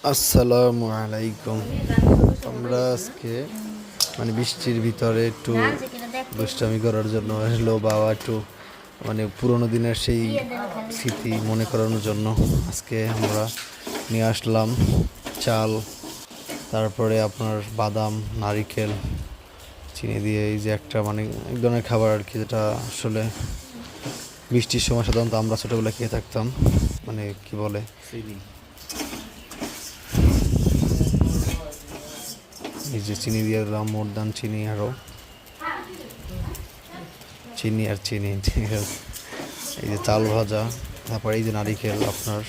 আসসালামু আলাইকুম। আমরা আজকে বৃষ্টির ভিতরে একটু দুষ্টামি করার জন্য হলো বাবা একটু পুরোনো দিনের সেই স্মৃতি মনে করানোর জন্য আজকে আমরা নিয়ে আসলাম চাল, তারপরে আপনার বাদাম, নারিকেল, চিনি দিয়ে এই যে একটা এক ধরনের খাবার আর কি, যেটা আসলে বৃষ্টির সময় সাধারণত আমরা ছোটোবেলা খেয়ে থাকতাম। কি বলে, এই যে চিনি দিয়ে দিলাম, মোরদান চিনি, আরও চিনি আর চিনি, ঠিক আছে। এই যে চাল ভাজা, তারপরে এই যে নারিকেল, আপনার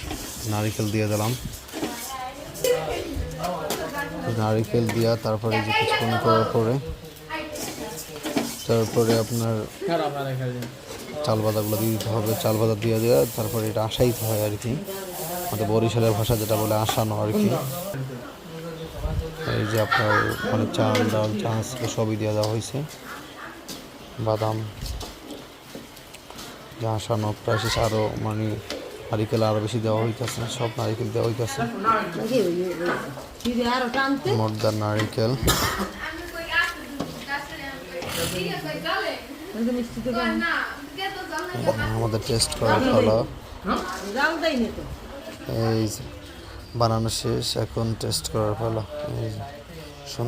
নারিকেল দিয়ে দিলাম, নারিকেল দিয়া তারপরে এই যে কিছুক্ষণ করার পরে তারপরে আপনার চাল ভাজাগুলো দিয়ে দিতে হবে। চাল ভাজা দিয়ে দেওয়া, তারপরে এটা আসাইতে হয় আর কি, আমাদের বরিশালের ভাষা যেটা বলে আসানো আর কি। এই যে আপনার চাল, ডাল, চানাচ সবই দিয়ে দেওয়া হয়েছে, বাদাম যা আসানো প্রায় শেষ। আরও নারিকেল আরও বেশি দেওয়া হইতেছে, সব নারিকেল দেওয়া হইতেছে, মোটদার নারিকেল। আমাদের টেস্ট করার ফলা এই বানানো শেষ, এখন টেস্ট করার ফলা। এই সুন্দর।